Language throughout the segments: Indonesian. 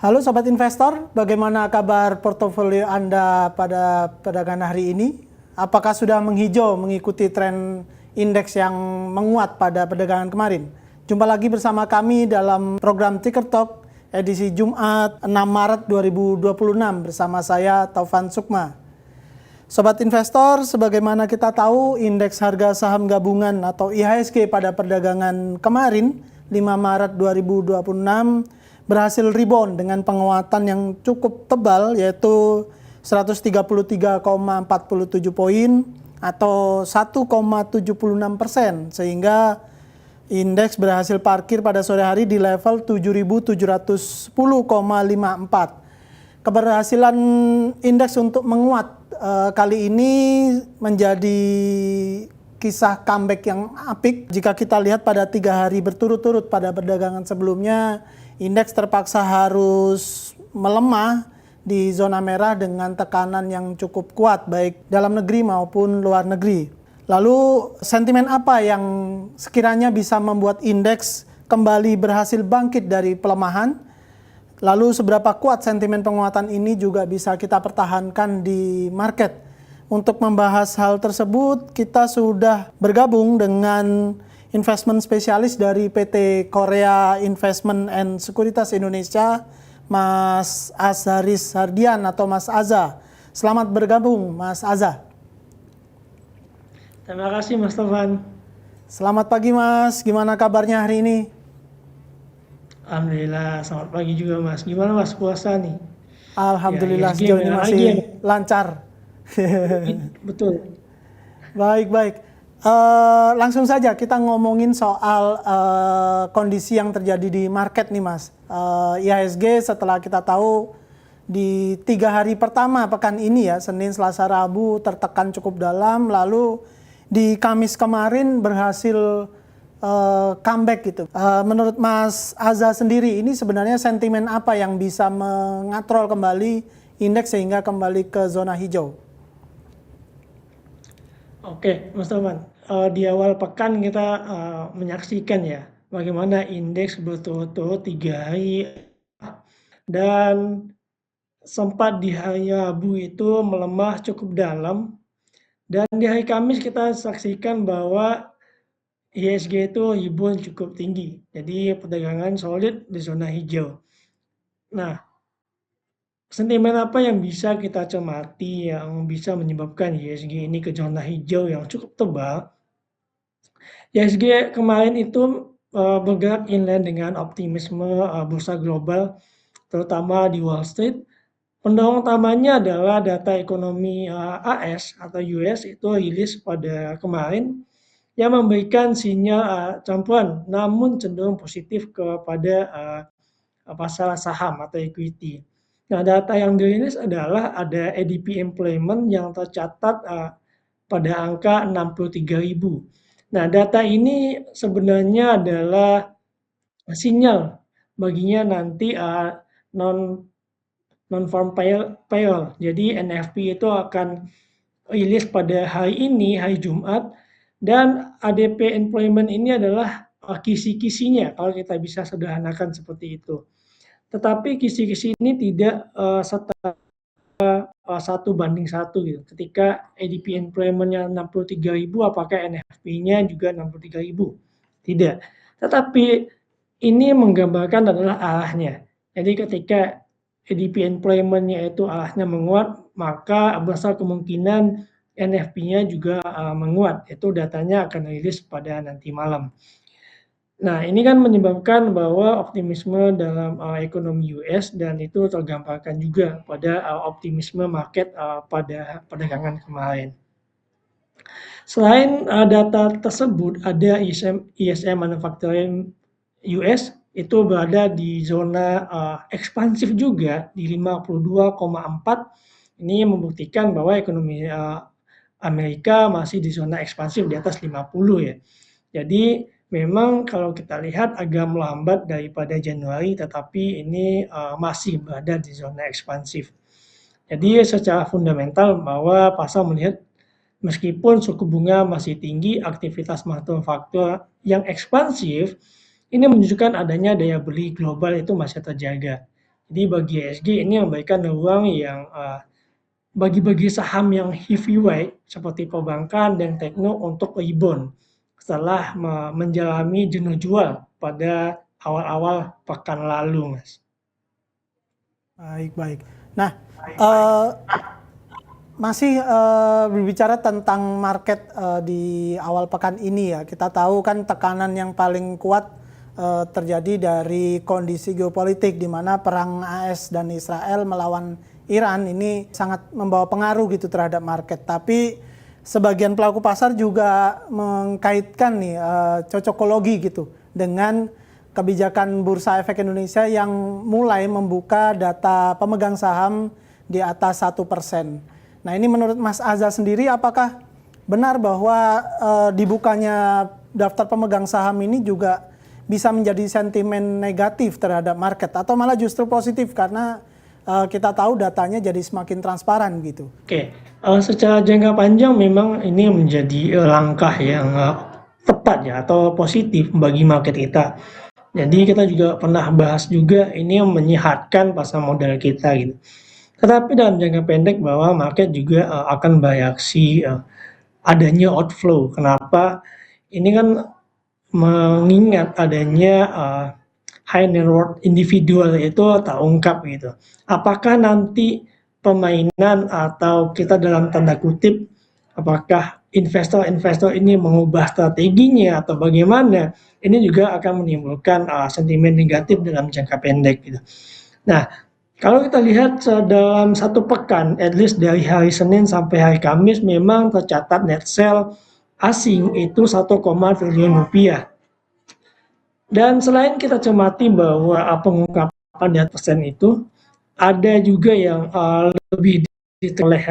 Halo Sobat Investor, bagaimana kabar portofolio Anda pada perdagangan hari ini? Apakah sudah menghijau mengikuti tren indeks yang menguat pada perdagangan kemarin? Jumpa lagi bersama kami dalam program Ticker Talk edisi Jumat 6 Maret 2026 bersama saya Taufan Sukma. Sobat Investor, sebagaimana kita tahu indeks harga saham gabungan atau IHSG pada perdagangan kemarin 5 Maret 2026 berhasil rebound dengan penguatan yang cukup tebal yaitu 133,47 poin atau 1,76%, sehingga indeks berhasil parkir pada sore hari di level 7.710,54. Keberhasilan indeks untuk menguat kali ini menjadi kisah comeback yang apik. Jika kita lihat pada 3 hari berturut-turut pada perdagangan sebelumnya, indeks terpaksa harus melemah di zona merah dengan tekanan yang cukup kuat baik dalam negeri maupun luar negeri. Lalu sentimen apa yang sekiranya bisa membuat indeks kembali berhasil bangkit dari pelemahan? Lalu seberapa kuat sentimen penguatan ini juga bisa kita pertahankan di market? Untuk membahas hal tersebut, kita sudah bergabung dengan investment spesialis dari PT Korea Investment and Sekuritas Indonesia, Mas Azharis Hardian atau Mas Aza. Selamat bergabung, Mas Aza. Terima kasih, Mas Taufan. Selamat pagi, Mas. Gimana kabarnya hari ini? Alhamdulillah, selamat pagi juga, Mas. Gimana, Mas, puasa nih? Alhamdulillah IHSG sejauh ini merah masih lagi ya. lancar. Betul. Baik. Langsung saja kita ngomongin soal kondisi yang terjadi di market nih, Mas. IHSG setelah kita tahu di 3 hari pertama pekan ini ya, Senin, Selasa, Rabu tertekan cukup dalam, lalu di Kamis kemarin berhasil comeback gitu. Menurut Mas Aza sendiri, ini sebenarnya sentimen apa yang bisa mengatrol kembali indeks sehingga kembali ke zona hijau? Oke, Mas Taufan. Di awal pekan kita menyaksikan ya bagaimana indeks berturut-turut 3 hari dan sempat di hari Rabu itu melemah cukup dalam, dan di hari Kamis kita saksikan bahwa IHSG itu rebound cukup tinggi. Jadi perdagangan solid di zona hijau. Nah, sentimen apa yang bisa kita cermati yang bisa menyebabkan IHSG ini ke zona hijau yang cukup tebal? IHSG kemarin itu bergerak inline dengan optimisme bursa global, terutama di Wall Street. Pendorong utamanya adalah data ekonomi AS atau US itu rilis pada kemarin yang memberikan sinyal campuran namun cenderung positif kepada pasar saham atau equity. Nah, data yang dirilis adalah ada ADP employment yang tercatat pada angka 63.000. Nah, data ini sebenarnya adalah sinyal baginya nanti non-farm payroll. Jadi NFP itu akan rilis pada hari ini, hari Jumat, dan ADP employment ini adalah kisi-kisinya kalau kita bisa sederhanakan seperti itu. Tetapi kisi-kisi ini tidak setara 1:1 gitu. Ketika ADP employment-nya 63.000, apakah NFP-nya juga 63.000? Tidak. Tetapi ini menggambarkan adalah arahnya. Jadi ketika ADP employment-nya itu arahnya menguat, maka besar kemungkinan NFP-nya juga menguat. Itu datanya akan rilis pada nanti malam. Nah, ini kan menyebabkan bahwa optimisme dalam ekonomi US dan itu tergambarkan juga pada optimisme market pada perdagangan kemarin. Selain data tersebut, ada ISM Manufacturing US itu berada di zona ekspansif juga di 52,4. Ini membuktikan bahwa ekonomi Amerika masih di zona ekspansif di atas 50 ya. Jadi memang kalau kita lihat agak melambat daripada Januari, tetapi ini masih berada di zona ekspansif. Jadi secara fundamental bahwa pasar melihat meskipun suku bunga masih tinggi, aktivitas manufaktur yang ekspansif ini menunjukkan adanya daya beli global itu masih terjaga. Jadi bagi ESG ini memberikan ruang yang bagi-bagi saham yang heavyweight seperti perbankan dan tekno untuk rebound setelah menjalani jenuh jual pada awal-awal pekan lalu, Mas. Baik, baik. Nah, eh, masih berbicara tentang market di awal pekan ini ya. Kita tahu kan tekanan yang paling kuat terjadi dari kondisi geopolitik di mana perang AS dan Israel melawan Iran ini sangat membawa pengaruh gitu terhadap market. Tapi sebagian pelaku pasar juga mengkaitkan nih cocokologi gitu dengan kebijakan Bursa Efek Indonesia yang mulai membuka data pemegang saham di atas 1%. Nah, ini menurut Mas Azza sendiri, apakah benar bahwa dibukanya daftar pemegang saham ini juga bisa menjadi sentimen negatif terhadap market atau malah justru positif karena kita tahu datanya jadi semakin transparan gitu? Oke, secara jangka panjang memang ini menjadi langkah yang tepat ya atau positif bagi market kita. Jadi kita juga pernah bahas juga ini menyehatkan pasar modal kita gitu. Tetapi dalam jangka pendek bahwa market juga akan bereaksi adanya outflow. Kenapa? Ini kan mengingat adanya high net worth individual itu terungkap gitu. Apakah nanti permainan atau kita dalam tanda kutip apakah investor-investor ini mengubah strateginya atau bagaimana? Ini juga akan menimbulkan sentimen negatif dalam jangka pendek gitu. Nah, kalau kita lihat dalam satu pekan, at least dari hari Senin sampai hari Kamis, memang tercatat net sell asing itu 1, triliun rupiah. Dan selain kita cermati bahwa pengungkapan di persen itu, ada juga yang lebih oleh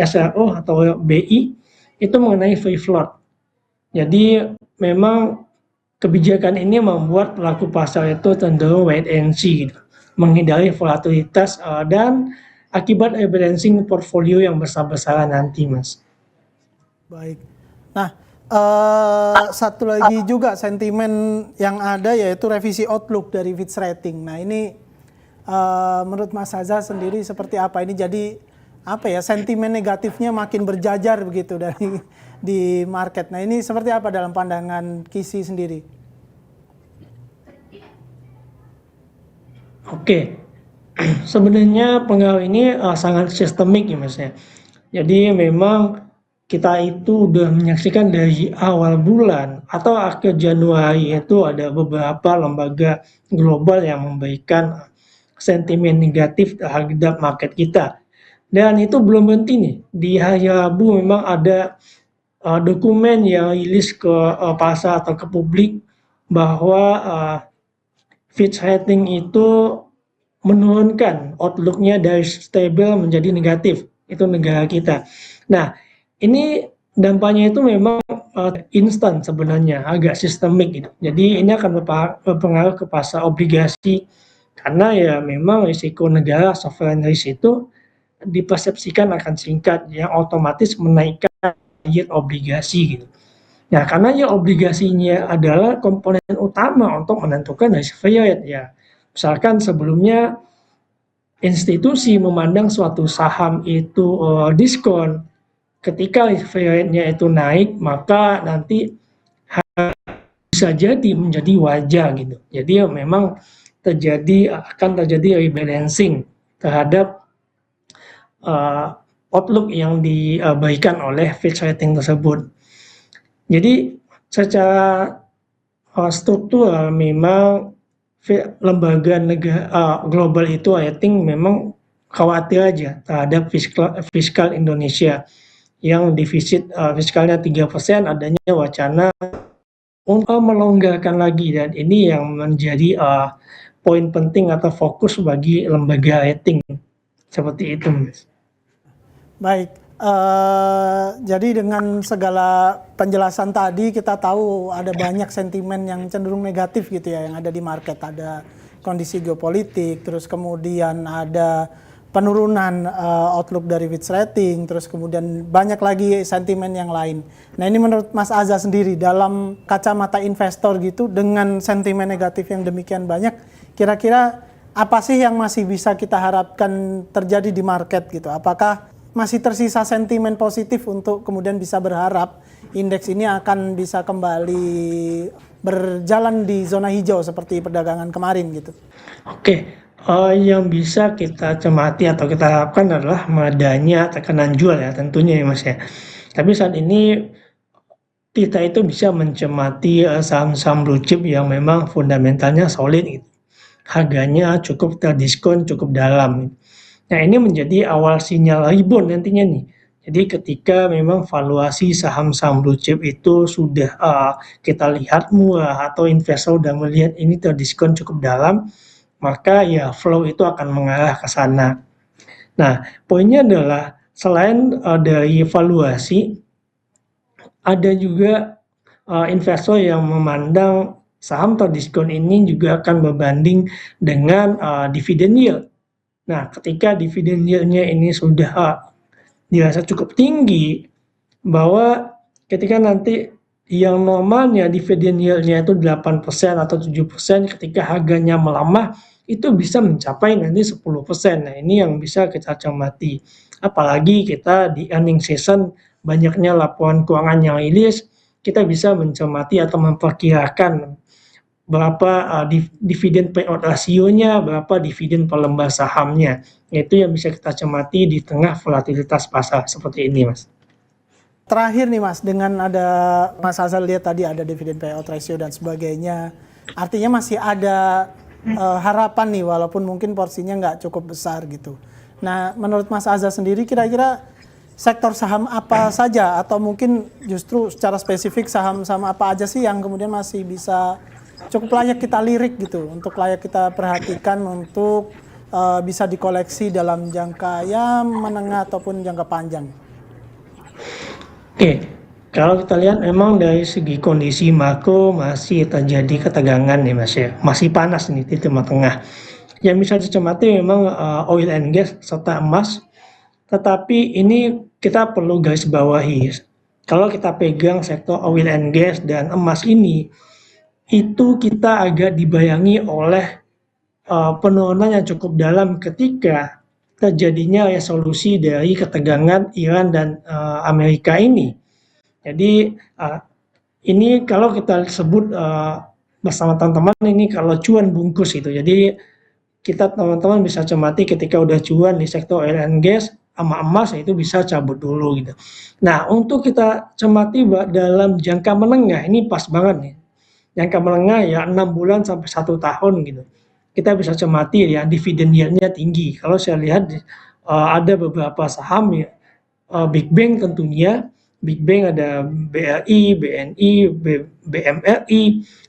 SRO atau BI, itu mengenai free float. Jadi memang kebijakan ini membuat pelaku pasar itu cenderung wait and see gitu, menghindari volatilitas dan akibat rebalancing portfolio yang besar-besaran nanti, Mas. Baik. Nah, satu lagi juga sentimen yang ada yaitu revisi outlook dari Fitch Rating. Nah, ini menurut Mas Azza sendiri seperti apa? Ini jadi apa ya, sentimen negatifnya makin berjajar begitu dari di market. Nah, ini seperti apa dalam pandangan Kisi sendiri? Oke, sebenarnya pengaruh ini sangat sistemik ya, Mas ya. Jadi memang kita itu udah menyaksikan dari awal bulan atau akhir Januari itu ada beberapa lembaga global yang memberikan sentimen negatif terhadap market kita. Dan itu belum berhenti nih. Di hari Rabu memang ada dokumen yang rilis ke pasar atau ke publik bahwa Fitch Rating itu menurunkan outlook-nya dari stable menjadi negatif. Itu negara kita. Nah, ini dampaknya itu memang instan sebenarnya, agak sistemik gitu. Jadi ini akan berpengaruh ke pasar obligasi karena ya memang risiko negara sovereign risk itu dipersepsikan akan singkat yang otomatis menaikkan yield obligasi gitu. Nah, karena yield obligasinya adalah komponen utama untuk menentukan risk free rate ya. Misalkan sebelumnya institusi memandang suatu saham itu diskon, ketika risk free rate-nya itu naik, maka nanti bisa jadi menjadi wajar gitu. Jadi memang akan terjadi rebalancing terhadap outlook yang diberikan oleh Fitch Rating tersebut. Jadi secara struktural memang lembaga negara global itu I think memang khawatir aja terhadap fiskal Indonesia yang defisit fiskalnya 3%, adanya wacana untuk melonggarkan lagi, dan ini yang menjadi poin penting atau fokus bagi lembaga rating seperti itu, Mas. Baik, jadi dengan segala penjelasan tadi kita tahu ada banyak sentimen yang cenderung negatif gitu ya yang ada di market. Ada kondisi geopolitik, terus kemudian ada penurunan outlook dari Fitch Rating, terus kemudian banyak lagi sentimen yang lain. Nah, ini menurut Mas Azza sendiri dalam kacamata investor gitu dengan sentimen negatif yang demikian banyak, kira-kira apa sih yang masih bisa kita harapkan terjadi di market gitu? Apakah masih tersisa sentimen positif untuk kemudian bisa berharap indeks ini akan bisa kembali berjalan di zona hijau seperti perdagangan kemarin gitu? Oke, yang bisa kita cermati atau kita harapkan adalah adanya tekanan jual ya tentunya ya Mas ya. Tapi saat ini kita itu bisa mencermati saham-saham blue chip yang memang fundamentalnya solid gitu. Harganya cukup terdiskon cukup dalam. Nah, ini menjadi awal sinyal rebound nantinya nih. Jadi ketika memang valuasi saham-saham blue chip itu sudah kita lihat murah atau investor sudah melihat ini terdiskon cukup dalam, maka ya flow itu akan mengarah ke sana. Nah, poinnya adalah selain dari valuasi, ada juga investor yang memandang saham terdiskon ini juga akan berbanding dengan dividen yield. Nah, ketika dividen yield-nya ini sudah dirasa cukup tinggi, bahwa ketika nanti yang normalnya dividen yield-nya itu 8% atau 7%, ketika harganya melamah, itu bisa mencapai nanti 10%. Nah, ini yang bisa kita cermati. Apalagi kita di earning season, banyaknya laporan keuangan yang rilis, kita bisa mencermati atau memperkirakan berapa dividen payout rasionya, berapa dividen per lembar sahamnya. Itu yang bisa kita cermati di tengah volatilitas pasar seperti ini, Mas. Terakhir nih Mas, dengan ada Mas Azhar lihat tadi ada dividen payout ratio dan sebagainya, artinya masih ada harapan nih walaupun mungkin porsinya nggak cukup besar gitu. Nah, menurut Mas Azhar sendiri kira-kira sektor saham apa saja atau mungkin justru secara spesifik saham-saham apa aja sih yang kemudian masih bisa cukup layak kita lirik gitu, untuk layak kita perhatikan untuk bisa dikoleksi dalam jangka ya menengah ataupun jangka panjang. Oke, kalau kita lihat memang dari segi kondisi makro masih terjadi ketegangan nih Mas ya, masih panas nih di Timur Tengah. Yang bisa dicermati memang oil and gas serta emas, tetapi ini kita perlu garis bawahi. Kalau kita pegang sektor oil and gas dan emas ini, itu kita agak dibayangi oleh penurunan yang cukup dalam ketika terjadinya resolusi dari ketegangan Iran dan Amerika ini. Jadi ini kalau kita sebut bersama teman-teman ini kalau cuan bungkus itu. Jadi kita teman-teman bisa cermati ketika udah cuan di sektor oil and gas sama emas itu bisa cabut dulu gitu. Nah, untuk kita cermati dalam jangka menengah ini pas banget nih. Jangka menengah ya 6 bulan sampai 1 tahun gitu. Kita bisa cermati ya dividen yield-nya tinggi. Kalau saya lihat ada beberapa saham ya, Big Bank tentunya, Big Bank ada BRI, BNI, BMRI,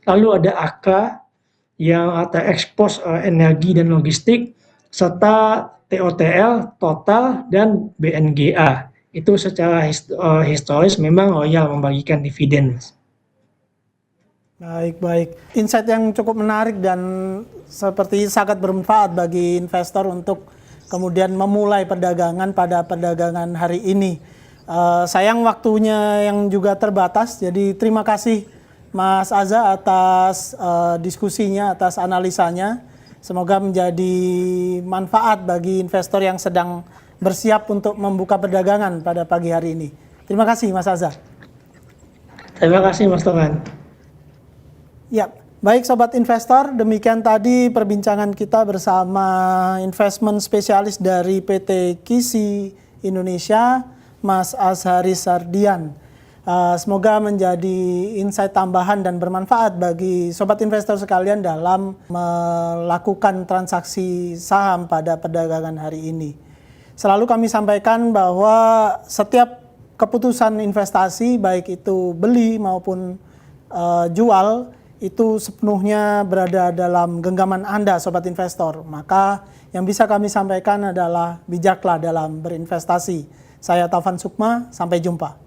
lalu ada AK yang terekspos energi dan logistik, serta TOTL, Total, dan BNGA. Itu secara historis memang loyal membagikan dividen. Baik. Insight yang cukup menarik dan seperti sangat bermanfaat bagi investor untuk kemudian memulai perdagangan pada perdagangan hari ini. Sayang waktunya yang juga terbatas, jadi terima kasih Mas Azhar atas diskusinya, atas analisanya. Semoga menjadi manfaat bagi investor yang sedang bersiap untuk membuka perdagangan pada pagi hari ini. Terima kasih Mas Azhar. Terima kasih Mas Togan. Ya, baik Sobat Investor, demikian tadi perbincangan kita bersama investment spesialis dari PT Kisi Indonesia, Mas Azharis Sardian. Semoga menjadi insight tambahan dan bermanfaat bagi Sobat Investor sekalian dalam melakukan transaksi saham pada perdagangan hari ini. Selalu kami sampaikan bahwa setiap keputusan investasi, baik itu beli maupun jual, itu sepenuhnya berada dalam genggaman Anda, Sobat Investor. Maka yang bisa kami sampaikan adalah bijaklah dalam berinvestasi. Saya Taufan Sukma, sampai jumpa.